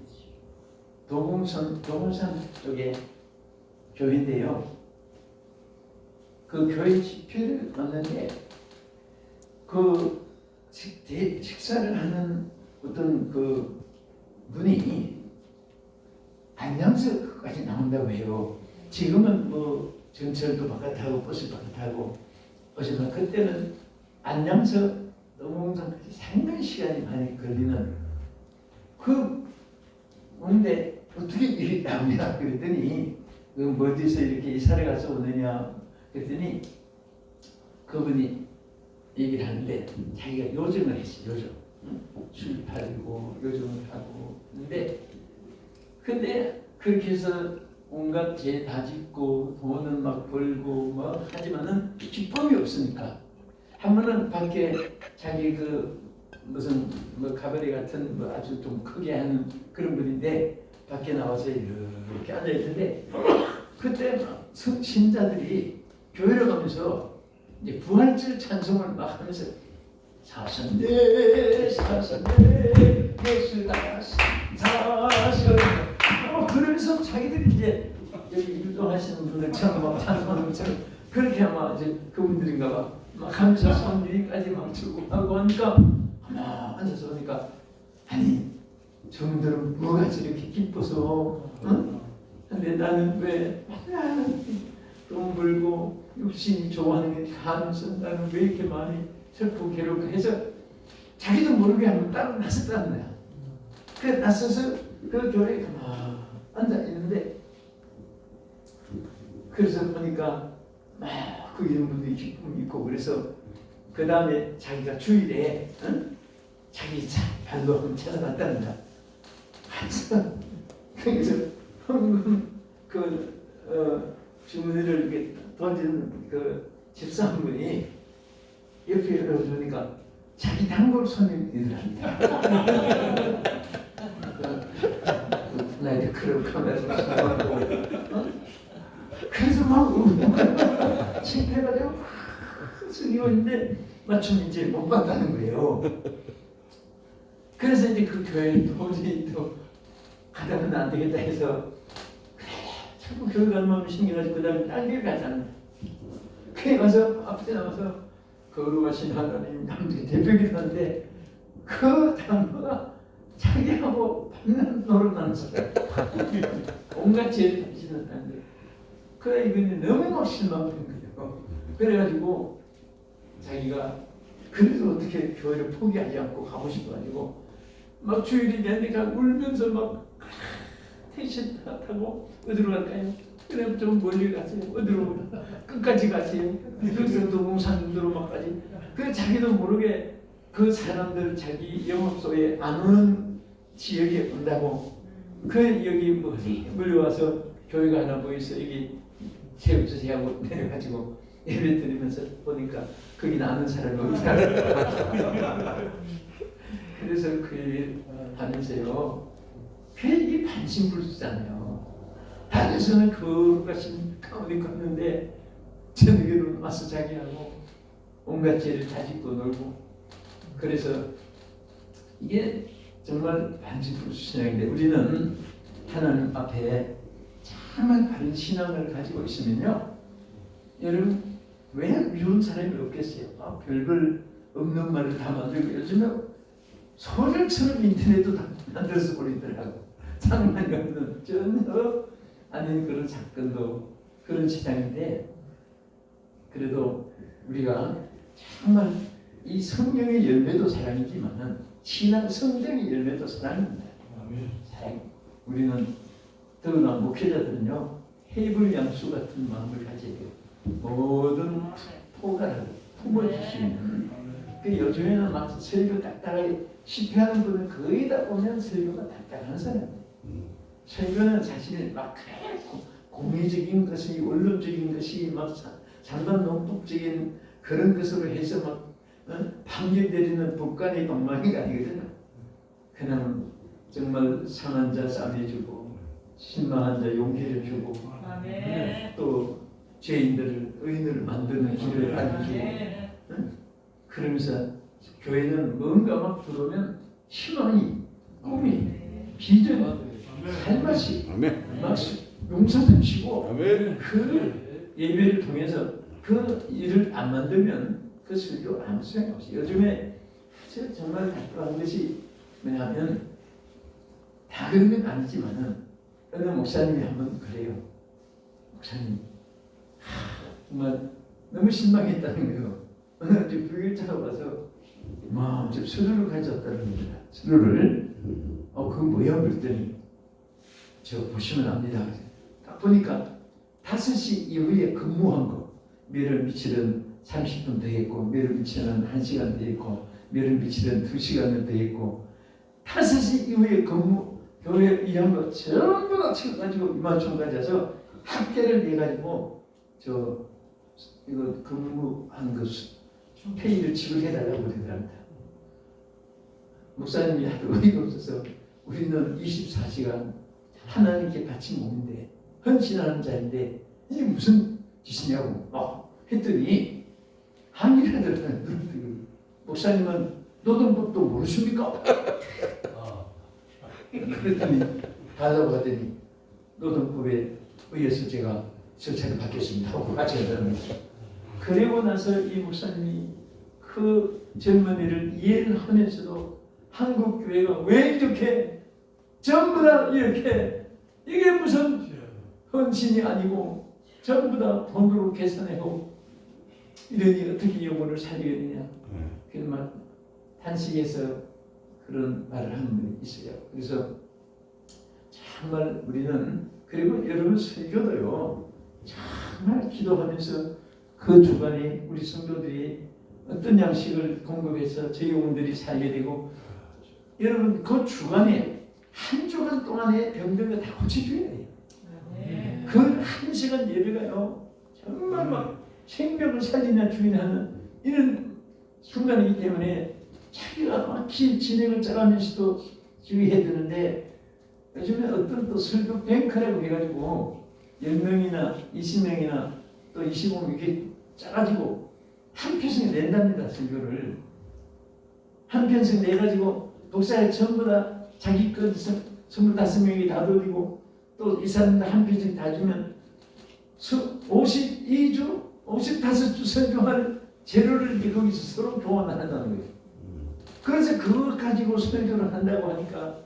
도봉산 쪽에 교회인데요. 그 교회 집회를 왔는데 그 식사를 하는 어떤 그 분이 안양서까지 나온다고 해요. 지금은 뭐 전철도 바깥하고 버스 바깥하고 어쩌면 그때는 안양서 도봉산까지 상당히 시간이 많이 걸리는 근데 어떻게 이렇게 나오냐 그랬더니 어디서 이렇게 이사를 가서 오느냐 그랬더니 그분이 얘기를 하는데 자기가 요정을 했어요. 요정. 술 팔고 요정을 하고 근데 그렇게 해서 온갖 죄 다 짓고 돈은 막 벌고 막 하지만은 기쁨이 없으니까 한 번은 밖에 자기 그 무슨 뭐 가버리 같은 뭐 아주 좀 크게 하는 그런 분인데 밖에 나와서 이렇게 앉아 있는데 그때 신자들이 교회를 가면서 이제 부활절 찬송을 막 하면서 사선대 사선대 예수가 사선 그러면서 자기들이 이제 여기 유도하시는 분들처럼 막 찬송하는 것처럼 그렇게 아마 이제 그분들인가 봐. 막 하면서 손 위까지 막 들고 하고 하니까 막 앉아서 보니까 아니 저분들은 뭐가 저렇게 기뻐서 응? 근데 나는 왜 돈 벌고 육신이 좋아하는 게 하면서 나는 왜 이렇게 많이 슬프고 괴롭고 해서 자기도 모르게 한번 따로 나섰다는 거야. 그래 나서서 그 교회에 가만 앉아 있는데 그래서 보니까 막 그 이런 분들이 기쁨이 있고 그래서 그 다음에 자기가 주일에 응? 자기 발로 한번 찾아갔다는 거야. 그래서 주머니를 이렇게 던지는 그 집사 한 분이 옆에 열어주니까 자기 단골 손님이더랍니다. 나한테 그런 카메라에서 그래서 막 창피해가지고 스님인데 마침 이제 못 봤다는 거예요. 그래서 이제 그 교회에 도저히 또 가다가는 안 되겠다 해서 그래 자꾸 교회 가는 마음이 생겨가지고 그 다음에 딴 교회 가잖아. 그래 가서 앞에 나와서 거룩하신 하나님 남들이 대표기도 한데 그 단어가 자기하고 반난 노릇하는 사람 온갖 죄를 다지는 사람들 그래 이거는 너무 막 실망된 거예요. 그래가지고 자기가 그래도 어떻게 교회를 포기하지 않고 가고 싶어가지고 막 주일이 되니까 울면서 막 택시 타고 어디로 갈까요? 그래 좀 멀리 가세요. 어디로 끝까지 가세요. 그래서 동산으로 막까지. 그 자기도 모르게 그 사람들 자기 영업소에 안 오는 지역에 온다고. 그 여기 뭐지 물려와서 교회가 하나 보여서 여기 세워주세요 하고 내려가지고 예배 드리면서 보니까 거기 아는 사람이 없다. 그래서 그 일 하면서요. 괜히 반신불수잖아요. 다녀서는 거룩하신 가운데 걷는데 저녁에는 와서 자기하고 온갖 죄를 다짓고 놀고 그래서 이게 정말 반신불수 신앙인데 우리는 하나님 앞에 정말 바른 신앙을 가지고 있으면요. 여러분 왜 미운 사람이 없겠어요? 별별 없는 말을 다 만들고 요즘에 소설처럼 인터넷도 다 만들어서 버리더라고. 상관이 없는 전혀 아닌 그런 사건도 그런 시장인데 그래도 우리가 정말 이 성령의 열매도 사랑이지만은 신앙 성경의 열매도 사랑입니다. 사랑. 우리는 더구나 목회자들은요 해불 양수 같은 마음을 가져야 돼요. 모든 포괄을 품어주시는 그 요즘에는 막 설교 딱딱하게 실패하는 분은 거의 다 보면 설교가 딱딱한 사람이에요. 설교는 사실 막 그래 공의적인 것이 원론적인 것이 막 장단 논법적인 그런 것으로 해서 막 판결 내리는 법관의 방망이가 아니거든요. 그냥 정말 상한 자 싸매주고 실망한 자 용기를 주고 또 죄인들을 의인을 만드는 길을 알려주고 그러면서 교회는 뭔가 막 들어오면 희망이 꿈이 비전이 살맛이 막 용서도 치고 그 예배를 통해서 그 일을 안 만들면 그 설교 아무 소용이 없어요. 요즘에 정말 답답한 것이 뭐냐면 다 그런 건 아니지만은 어느 목사님이 한번 그래요. 목사님 정말 너무 실망했다는 거예요. 어느 이제 부교육자가 와서 막 이제 서류를 가져왔다는 겁니다. 서류를 그거 뭐야 그랬더니 저 보시면 압니다. 딱 보니까 5시 이후에 근무한 거 며칠 며칠은 30분 더 했고 며칠 며칠은 1시간 더 했고 며칠 며칠은 2시간을 더 했고 5시 이후에 근무 교회 일한 거 전부 다 채워가지고 이만큼 가져서 학계를 내가지고 이거 근무한 거 페이를 지불해달라고 그러더랍니다. 목사님이 하도 어이가 없어서 우리는 24시간 하나님께 바친 몸인데 헌신하는 자인데 이게 무슨 짓이냐고 했더니 한기를 들었더니 목사님은 노동법도 모르십니까? 그랬더니 가자고 하더니 노동법에 의해서 제가 절차를 받겠습니다 하고 같이 한다는 거죠. 그리고 나서 이 목사님이 그 젊은이를 이해를 하면서도 한국 교회가 왜 이렇게 전부 다 이렇게 이게 무슨 헌신이 아니고 전부 다 돈으로 계산하고 이러니 어떻게 영혼을 살리겠느냐 그런 말 단식에서 그런 말을 하는 분이 있어요. 그래서 정말 우리는 그리고 여러분 설교도요 정말 기도하면서 그 주간에 우리 성도들이 어떤 양식을 공급해서 저희 영혼들이 살게 되고 여러분 그 주간에 한 주간 동안에 병들고 다 고쳐줘야 돼요. 그 한 시간 예배가요 정말 막 생명을 살리나 주인하는 이런 순간이기 때문에 자기가 막히 진행을 짜가면서도 주의해야 되는데 요즘에 어떤 또 설교 뱅크라고 해가지고 10명이나 20명이나 또 25명 이렇게 짜가지고 한 편씩 낸답니다. 설교를 한 편씩 내가지고 독사에 전부 다 자기 것 25명이 다 돌리고 또 이 사람들 한 편씩 다 주면 52주 55주 설교할 재료를 이제 거기서 서로 교환한다는 거예요. 그래서 그걸 가지고 설교를 한다고 하니까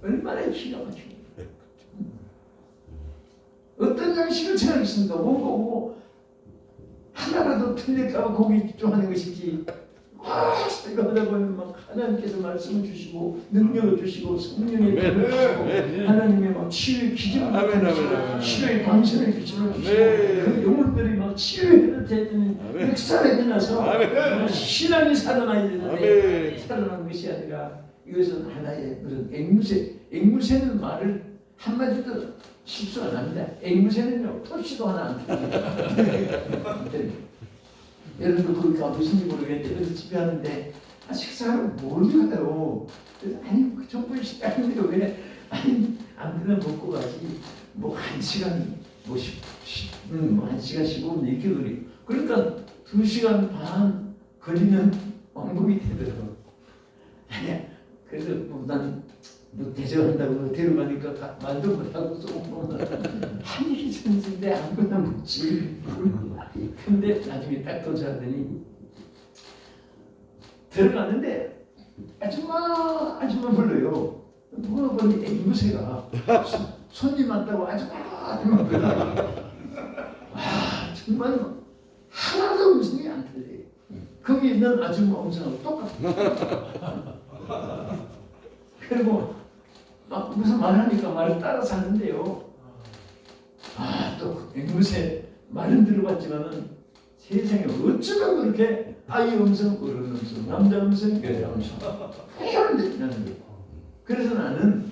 얼마나 기가 막힙니까? 어떤 양식을 전하겠습니까? 오고 하나라도 틀릴까 봐 거기 집중하는 것이지. 설교하다 보면 막 하나님께서 말씀을 주시고 능력을 주시고 성령의 힘을 주시고 하나님의 막 치유의 기적을 주시고 치유의 광선의 빛을 주시고 그 영혼들이 막 치유를 되는 역사가 일어나서 신앙이 살아나야 되는데 살아나는 것이 아니라 이것은 하나의 무슨 앵무새는 말을 한마디도 실수 안 합니다. 앵무새는요 토시도 하나 안 됩니다. 여러분도 거기 가보신지 모르겠는데 여기서 집회하는데 식사하러 뭘 가요? 그래서 아니 그 정부의 식당인데 왜 아니 아무데나 먹고 가지 뭐 1시간 뭐 1시간 15분 이렇게 걸려. 그러니까 2시간 반 걸리는 왕복이 되더라고. 아니야. 그래서 뭐 대접한다고 데려가니까 말도 못하고 쏘고 한 일이 전인데 아무거나 먹지. 근데 나중에 딱 도착하더니 들어갔는데 아줌마 불러요. 물어보니 앵무새가 손님 왔다고 아줌마 불러요. 정말 하나도 음성이 안 틀려요. 거기 있는 아줌마 음성하고 똑같아요. 그리고 막 무슨 말하니까 말을 따라서 하는데요. 또 앵무새 말은 들어봤지만은 세상에 어쩌면 그렇게 아이 음성, 어른 음성, 남자 음성, 여자 음성 이런 나는 거예요. 그래서 나는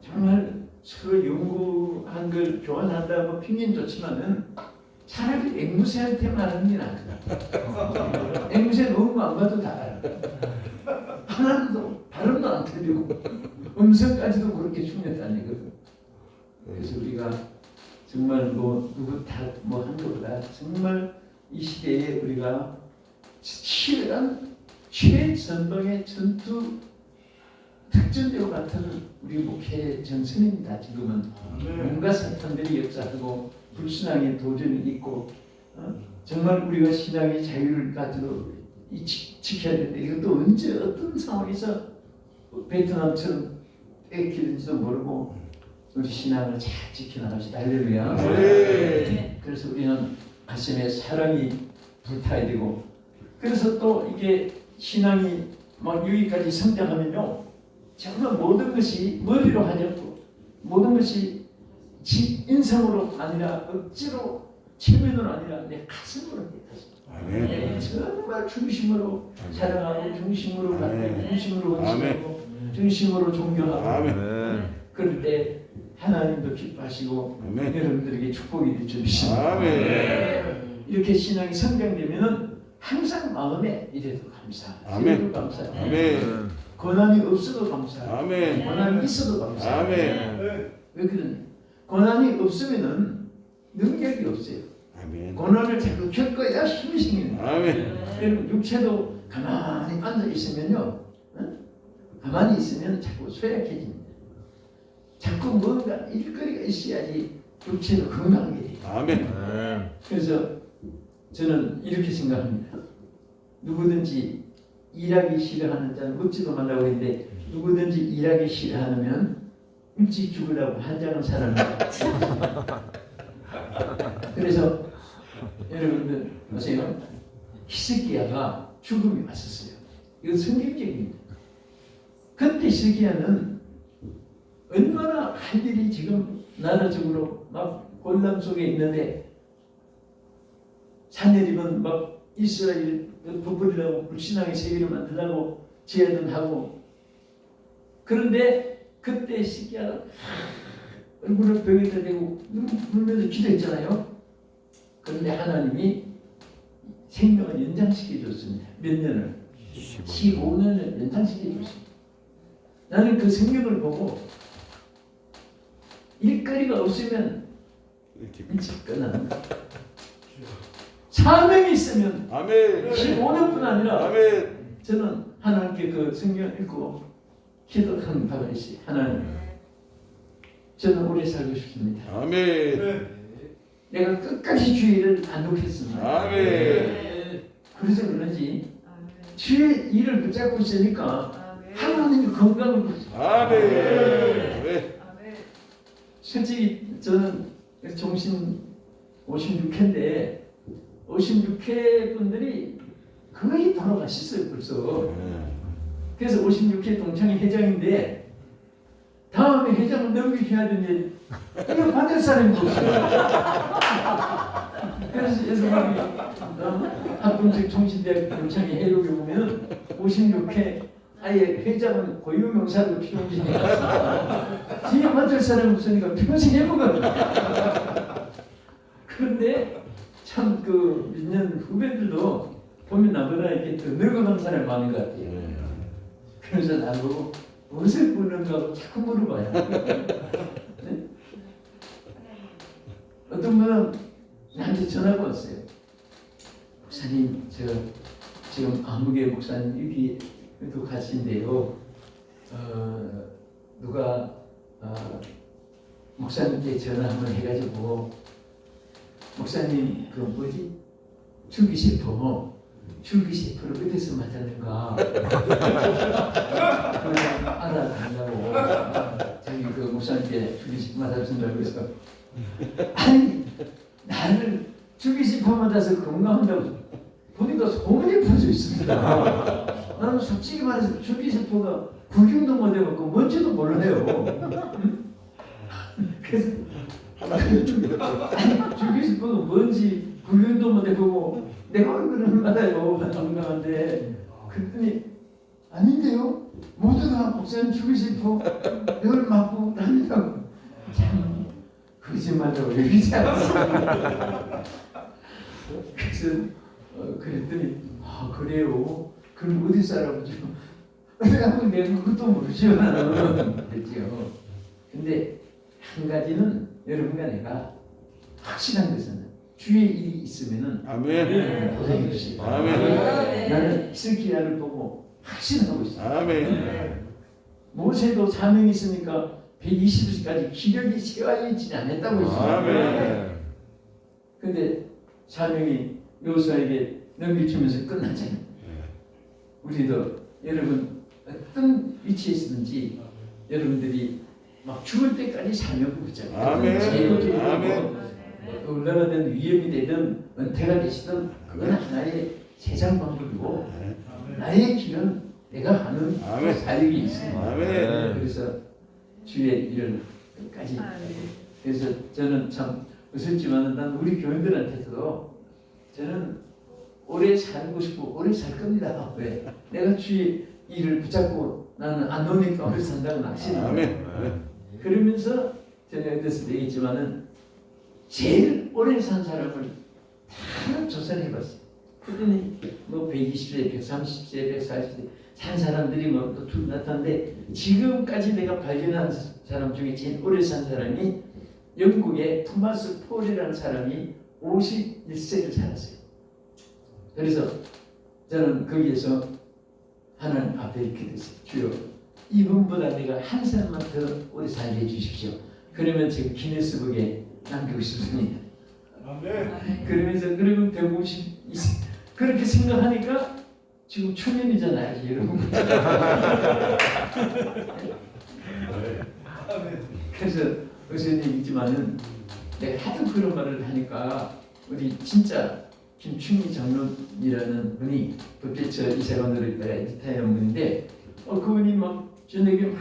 정말 서로 연구한 걸 교환한다고 핑계는 좋지만은 차라리 앵무새한테 말하는 게 낫다. 앵무새 너무 안 봐도 다 알아. 하나도 발음도 안 틀리고 음성까지도 그렇게 중요하다니거든. 그래서 우리가 정말 뭐 누구 다 뭐 한 것보다 정말 이 시대에 우리가 치열한 최전방의 전투 특전대와 같은 우리 목회 전선입니다. 지금은 온갖 사탄들이 역사하고 불신앙의 도전이 있고 정말 우리가 신앙의 자유를 가지고 지켜야 되는데 이것도 언제 어떤 상황에서 베트남처럼 뺏기는지도 모르고 우리 신앙을 잘 지켜나갑시다. 할렐루야. 그래서 우리는 가슴에 사랑이 불타야 되고 그래서 또 이게 신앙이 막 여기까지 성장하면요 정말 모든 것이 머리로 하지 않고 모든 것이 인성으로 아니라 억지로 체면으로 아니라 내 가슴으로 해야 정말 중심으로 사랑하고 중심으로 받고 중심으로 원수하고 중심으로 존경하고 그럴 때 하나님도 기뻐하시고 여러분들에게 축복이 주시옵니다. 이렇게 신앙이 성장되면은 항상 마음에 이래도 감사, 저래도 감사, 고난이 없어도 감사, 고난이 있어도 감사. 왜 그러냐? 고난이 없으면은 능력이 없어요. 아멘. 고난을 자꾸 겪어야 힘이 생기는 거예요. 아멘. 여러분 육체도 가만히 앉아 있으면요, 가만히 있으면 자꾸 쇠약해집니다. 자꾸 뭔가 일거리가 있어야지 육체도 건강하게 돼요. 아멘. 그래서 저는 이렇게 생각합니다. 누구든지 일하기 싫어하는 자는 묻지도 말라고 했는데 누구든지 일하기 싫어하면 일찍 죽으라고 한자는 사람입니다. 그래서 여러분들 보세요. 히스기야가 죽음이 왔었어요. 이건 성경적입니다. 그때 히스기야는 얼마나 할 일이 지금 나라적으로 막 곤란 속에 있는데 사내립은 막 이스라엘 부부리라고 불신앙의 세계를 만들라고 제안을 하고 그런데 그때 히스기야가 얼굴을 벽에다 대고 울면서 기도했잖아요. 그런데 하나님이 생명을 연장시켜 줬습니다. 몇 년을? 15년을 연장시켜 줬습니다. 나는 그 생명을 보고 일거리가 없으면 일찍 끝나는 거야. 사명이 있으면 아멘. 15년뿐 아니라 아멘. 저는 하나님께 그 성경 읽고 기도하는 바가 있어요. 하나님, 저는 오래 살고 싶습니다. 아멘. 내가 끝까지 주의 일을 안 놓겠습니다. 아멘. 그래서 그런지 주의 일을 붙잡고 있으니까 하나님이 건강을 주세요. 아멘. 솔직히 저는 종신 56회인데 56회 분들이 거의 돌아가셨어요 벌써. 그래서 56회 동창회 회장인데 다음에 회장을 넘기셔야 되는데 이거 받을 사람이 없어요. 그래서 여성함이 학군직 총신대학 동창회 회록에 보면 56회 아예 회장은 고유명사로 피용진이었습니다. 뒤에 맡을 사람이 없으니까 평생 해먹어요. 그런데 참 그 몇 년 후배들도 보면 나보다 이렇게 더 늙어간 사람이 많은 것 같아요. 그래서 나보고 무엇을 부르는가 하고 자꾸 물어봐요. 네? 어떤 분은 나한테 전화가 왔어요. 목사님, 저 지금 아무개 목사님 여기도 가신데요. 누가 목사님께 전화 한번 해가지고 목사님 그 뭐지 줄기세포 줄기세포를 어디서 맞았는가 알아달라고 저기 그 목사님께 줄기세포 맞았습니다. 그래서 아니 나를 줄기세포 맞아서 건강한다고 보니까 소문이 퍼져 있습니다. 나는 솔직히 말해서 줄기세포가 구경도 못 해봤고 뭔지도 몰라요. 응? 그래서 줄기세포가 뭔지 구경도 못 해보고 내가 얼굴은 맞아요. 건강한데 그랬더니 아닌데요. 모두가 목사님 줄기세포 열 맞고 다니라고. 참 거짓말하고 여기지 않습니다. 그래서 그랬더니 그래요. 그럼 어디서 알아보죠? 그래갖고 내가 그것도 모르죠. 나는 그랬지요. 근데 한 가지는 여러분과 내가 확실한 것은 주의 일이 있으면은 아멘. 보상해 주시고 아멘. 나는 히스기야를 보고 확신하고 있어요. 아멘. 모세도 사명이 있으니까 120세까지 기력이 세워지지 않았다고 했어요. 아멘. 근데 사명이 요수아에게 넘겨주면서 끝나잖아요. 우리도 여러분 어떤 위치에 있든지 여러분들이 막 죽을 때까지 사명을 붙잡고 아멘. 아멘. 얼마나 된 위험이 되든 은퇴가 되시든 그건 하나의 세상 방법이고 나의 길은 내가 가는 아멘. 사역이 있습니다. 아멘. 그래서 주의 일을 끝까지. 그래서 저는 참 웃었지만 난 우리 교인들한테도 저는 오래 살고 싶고 오래 살 겁니다. 왜? 내가 주의 일을 붙잡고 나는 안 노니까 오래 산다고 낙심합니다. 아멘. 그러면서 제가 어디서 얘기했지만은 제일 오래 산 사람을 다 조사해봤어요. 그랬더니 뭐 120세, 130세, 140세 산 사람들이 뭐또 나타났는데 지금까지 내가 발견한 사람 중에 제일 오래 산 사람이 영국의 토마스 폴이라는 사람이 51세를 살았어요. 그래서 저는 거기에서 하나님 앞에 이렇게 됐어요. 주여, 이분보다 내가 한 살만 더 오래 살게 해주십시오. 그러면 제가 기네스북에 남기고 싶습니다. 그러면서 그러면 150 그렇게 생각하니까 지금 초면이잖아요, 여러분. 그래서 의사님이지만은 내가 하도 그런 말을 하니까 우리 진짜 김충희 장로이라는 분이 도대체 이사관으로 리타이어한 분인데 그분이 막 저녁에 막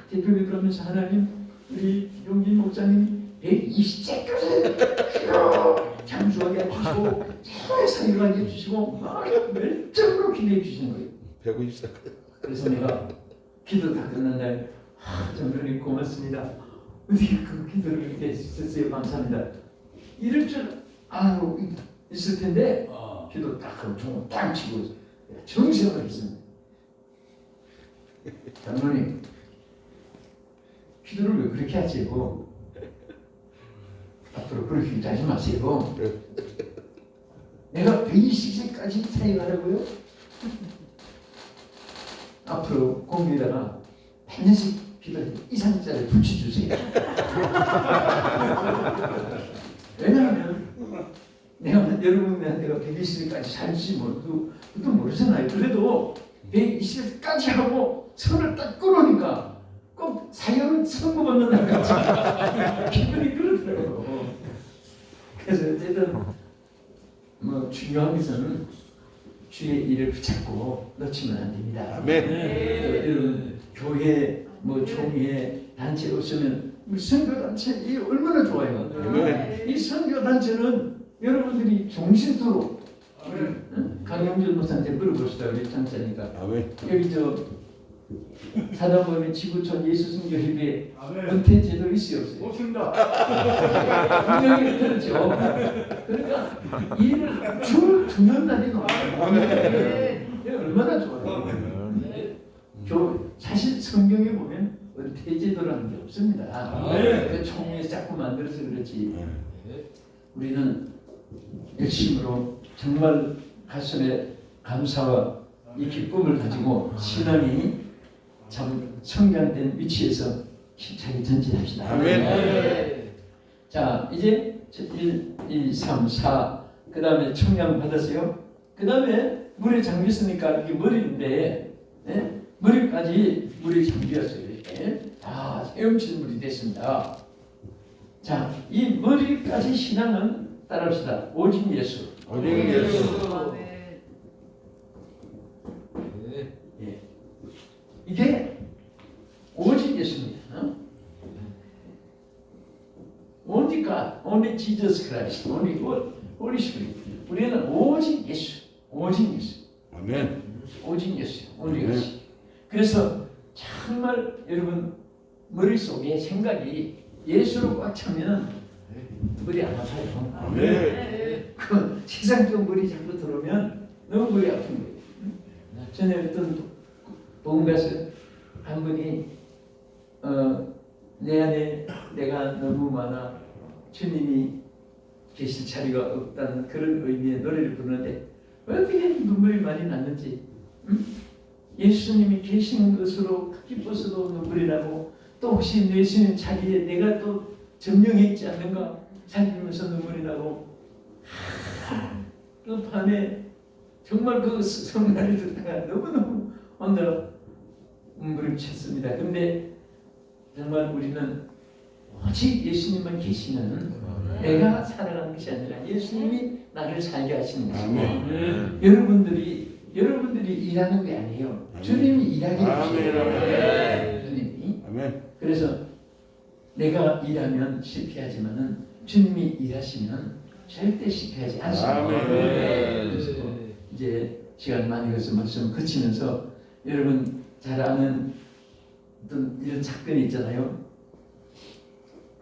대표를 그러면서 하나님 우리 용진 목사님 120세까지 장수하게 해주시고 최고의 사역하게 해주시고 막 열정으로 기도해 주시는 거예요. 150살. 그래서 내가 기도 다 끝난 날 장로님 고맙습니다. 어떻게 그 기도를 이렇게 했었어요. 감사합니다. 이럴 줄 알고 있을 텐데 기도 딱 하고 종을 딱 치고 정색을 했습니다. 장로님 기도를 왜 그렇게 하시고 앞으로 그렇게 하지 마세요. 내가 120세까지 사역하라고요? 앞으로 공부에다가 반드시 기도를 이상자를 붙여주세요. 왜냐하면 내가 여러분한테 내가 120세까지 살지 모르도 모르잖아요. 그래도 120세까지 하고 선을 딱 끊으니까 꼭 사역은 선고받는 날 같이 기분이 그렇더라고요. 그래서 어쨌든 뭐 중요한 것은 주의 일을 붙잡고 놓치면 안 됩니다. 아멘. 여러분 교회 뭐 총회 단체 없으면 선교 단체 이 얼마나 좋아요. 아멘. 이 선교 단체는 여러분들이 정신토록 강영준 목사한테 물어봅시다. 우리 장사니까 아멘. 여기 저 사단법인 지구촌 예수선교협의회 은퇴 제도 있어요 없어요? 없습니다. 분명히 그렇죠. 그러니까 일을 주는 날이 너무 얼마나 좋아요. 사실 성경에 보면 은퇴 제도라는 게 없습니다. 그 총회에서 자꾸 만들어서 그렇지. 우리는 열심으로 정말 가슴에 감사와 이 기쁨을 가지고 신앙이 참 성장된 위치에서 힘차게 전진합시다. 아멘. 자, 이제 1, 2, 3, 4, 그 다음에 청량 받았어요. 그 다음에 물에 잠겼으니까 이게 머리인데, 네? 머리까지 물에 잠겼어요. 이렇게. 헤엄치는 물이 됐습니다. 자, 이 머리까지 신앙은 따라합시다. 오직 예수. 오직 예수. 예. 이게 오직 예수입니다. Only God, only Jesus Christ, only God, Holy Spirit. 우리는 오직 예수, 오직 예수, 아멘. 오직 예수, only 예수. 그래서 정말 여러분 머릿속에 생각이 예수로 꽉 차면 머리 안 아파요. 아멘. 그 세상적 머리 자꾸 들어오면 너무 머리 아픈 거예요. 전에 어떤 복음가서 한 분이 내 안에 내가 너무 많아 주님이 계실 자리가 없다는 그런 의미의 노래를 부르는데 왜 어떻게 눈물이 많이 났는지 예수님이 계시는 것으로 기뻐서도 눈물이 나고 또 혹시 예수님 자리에 내가 또 점령해 있지 않는가 살피면서 눈물이 나고 그 밤에 정말 그 성가를 듣다가 너무너무 오늘 몸부림쳤습니다. 근데 정말 우리는 오직 예수님만 계시면 내가 살아가는 것이 아니라 예수님이 나를 살게 하시는 것입니다. 아멘. 여러분들이 일하는 게 아니에요. 주님이 일하게 해주세요. 주님이. 아멘. 그래서 내가 일하면 실패하지만은 주님이 일하시면 절대 실패하지 않습니다. 아멘. 그래서 이제 시간 많이 가서 말씀 그치면서 여러분 잘 아는 어떤 이런 사건이 있잖아요.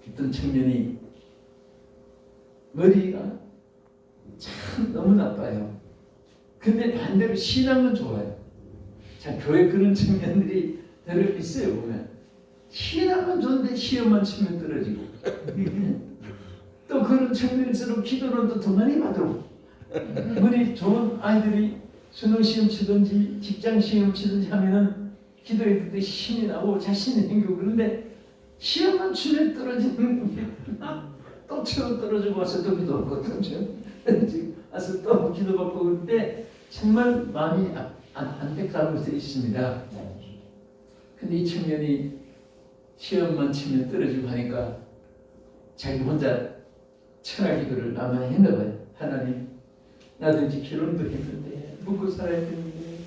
어떤 청년이 머리가 참 너무 나빠요. 근데 반대로 신앙은 좋아요. 자, 교회 그런 청년들이 들어 있어요. 보면 신앙은 좋은데 시험만 치면 떨어지고 또 그런 청년일수록 기도는 또 더 많이 받고 우리 좋은 아이들이 수능 시험 치든지 직장 시험 치든지 하면은 기도에 그때 힘이 나고 자신이 생기고 그런데 시험만 치면 떨어지는 또 치고 떨어지고 와서 또 기도하고 또 치고 와서 또 기도받고 그럴 때 정말 마음이 안타까운 것들이 있습니다. 근데 이 청년이 시험만 치면 떨어지고 하니까 자기 혼자 천하 기도를 아마 했나 봐요. 하나님, 나도 이제 결혼도 했는데 먹고 살아야 되는데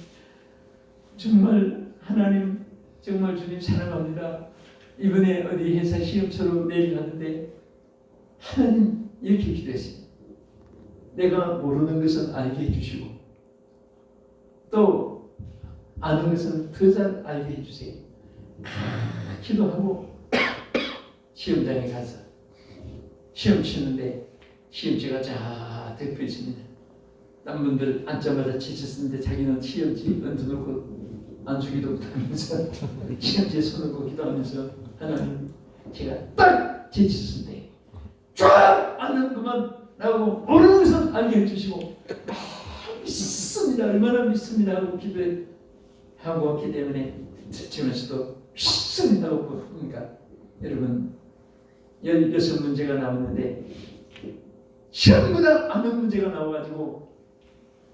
정말 하나님, 정말 주님 사랑합니다. 이번에 어디 회사 시험처럼 내일 하는데 하나님 이렇게 기도했어요. 내가 모르는 것은 알게 해주시고 또 아는 것은 더 잘 알게 해주세요. 기도하고 시험장에 가서 시험 치는데 시험지가 쫙 덮여 있습니다. 딴 분들 앉자마자 지쳤는데 자기는 시험지 얹어놓고 안주기도 못하면서 시험지에 손을 놓고 기도하면서 하나님, 제가 딱 지쳤는데 쫙 앉는 그만 나오고 모르는 것은 알게 해주시고 믿습니다, 얼마나 믿습니다 하고 기도하고 왔기 때문에 지치면서도 믿습니다 하고 그러니까 여러분 16문제가 나오는데 시험보다 아는 문제가 나와가지고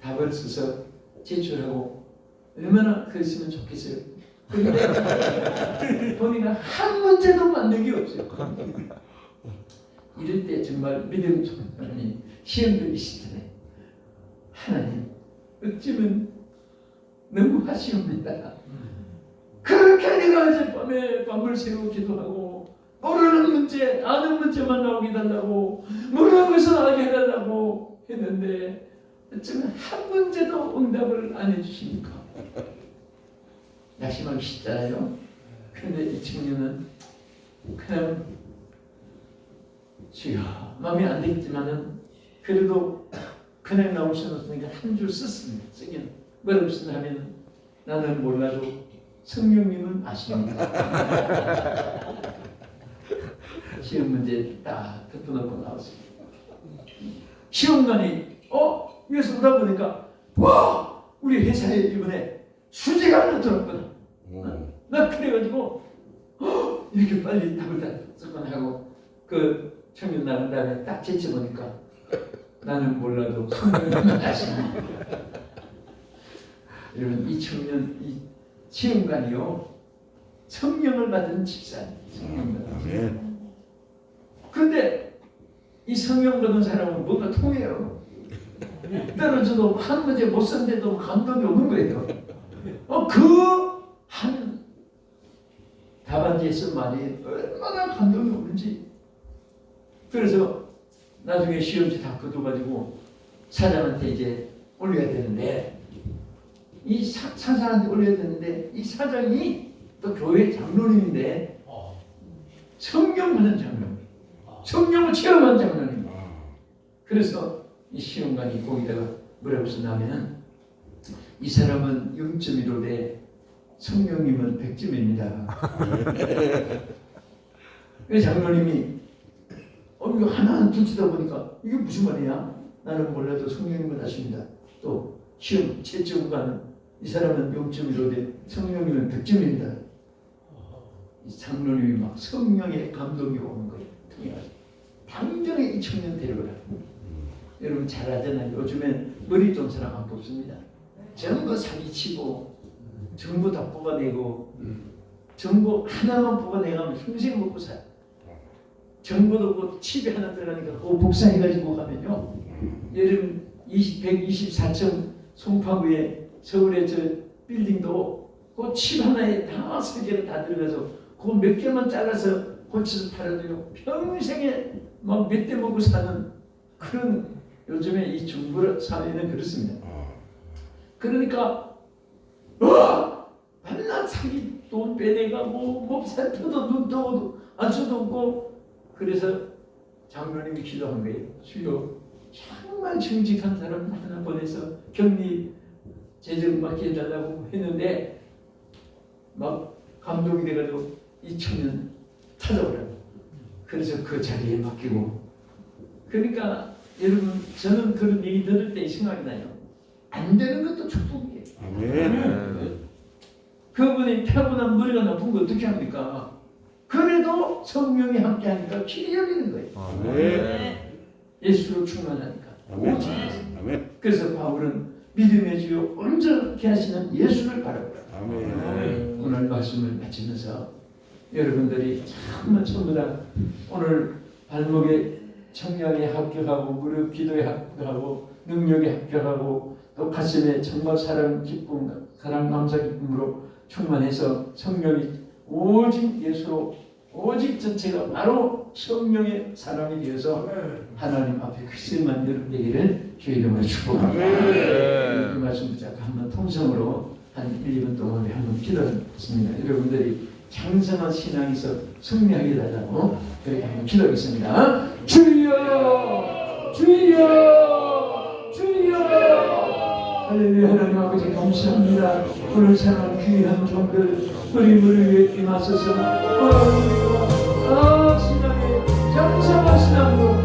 답을 써서 제출하고 얼마나 그랬으면 좋겠어요. 그런데 보니까 한 문제도 맞는 게 없어요. 이럴 때 정말 믿음 좋은 하나님, 시험도 있으시잖아요. 하나님, 어쩌면 너무 아쉬웁니다. 그렇게 내가 이제 밤에 밤을 새고 기도하고 모르는 문제, 아는 문제만 나오게 해달라고, 모르는 것을 알게 해달라고 했는데 어쩌면 한 문제도 응답을 안 해주십니까? 낙심하기 쉽잖아요. 그런데 이 청년은 그냥 주여, 마음에 안 들지만은 그래도 그냥 나올 수는 없으니까 한 줄 썼습니다. 쓰기는 뭐라고 쓰냐 하면 나는 몰라도 성령님은 아십니다. 시험 문제 딱 덮어놓고 나왔습니다. 시험관이 위에서 보다 보니까 와, 우리 회사에 이번에 수지가 하나 들었구나. 나 그래가지고 이렇게 빨리 답을 다 쓰곤 하고 그 청년 나간 다음에 딱 제쳐보니까 나는 몰라도 성령님은 아십니다. 여러분, 이 청년, 이 시험관이요, 성령을 받은 집사, 성령 받은. 그런데 이 성령 받은 사람은 뭔가 통해요. 떨어져도 한 문제 못 썼는데도 감동이 오는 거예요. 그 한 답안지에 쓴 말이 얼마나 감동이 오는지. 그래서 나중에 시험지 다 거둬가지고 사장한테 이제 올려야 되는데, 이 사장한테 올려야 되는데 이 사장이 또 교회 장로님인데 성령 받은 장로님, 성령을 체험한 장로님. 그래서 이 시험관이 거기다가 뭐라고 썼냐면 이 사람은 0.15대 성령님은 100점입니다. 그 장로님이 이거 하나하나 붙이다 보니까 이게 무슨 말이야? 나는 몰라도 성령님은 아십니다. 또 시험 채점을 가는 이 사람은 0.15대 성령님은 100점입니다. 이 장로님이 막 성령의 감동이 오는 거예요. 당장에 이 청년 데려오라. 여러분 잘 알잖아요. 요즘엔 머리 좋은 사람 안 뽑습니다. 전부 사기치고 정보 다 뽑아내고 정보 하나만 뽑아내가면 평생 먹고 살아. 정보도 없고 칩이 하나 들어가니까 그거 복사해가지고 가면요. 여름 124층 송파구에 서울의 저 빌딩도 그 칩 하나에 다 설계를 다 들어가서 그거 몇 개만 잘라서 고쳐서 팔아도요. 평생에 막 몇 대 먹고 사는 그런 요즘에 이 정부 사회는 그렇습니다. 그러니까 맨날 사기 돈 빼내가고 몸살펴도 눈도 안 수도 없고 그래서 장로님이 기도한 거예요. 주여 정말 정직한 사람 하나 보내서 격리 재정 맡게 해달라고 했는데 막 감동이 돼가지고 이 청년 찾아오라고. 그래서 그 자리에 맡기고 그러니까 여러분 저는 그런 얘기 들을 때 생각이 나요. 안 되는 것도 축복이에요. 아멘. 그분이 표본한 머리가 나쁜 거 어떻게 합니까? 그래도 성령이 함께하니까 길이 열리는 거예요. 아멘. 예수로 충만하니까. 아멘. 오직. 아멘. 그래서 바울은 믿음의 주요 온전케 하시는 예수를 바라보라. 아멘. 오늘 말씀을 마치면서 여러분들이 정말 전부 다 오늘 발목에 청량에 합격하고 무릎 기도에 합격하고 능력에 합격하고 또 가슴에 정말 사랑 기쁨 사랑 감사 기쁨으로 충만해서 성령이 오직 예수로 오직 전체가 바로 성령의 사람이 되어서 하나님 앞에 크실만 여러분 되기를 주의 이름으로 축복합니다. 아멘. 이 말씀 붙잡고 한번 통성으로 한 1, 2분 동안 우리 한번 기도했습니다. 여러분들이 장성한 신앙에서 승리하게 달라고 그렇게 한번 기도하겠습니다. 주여 주여 주여 할렐루야. 하나님 아버지 감사합니다. 오늘 사랑 귀한 종들 우리를 위해 임하소서. 신앙의 장성한 신앙으로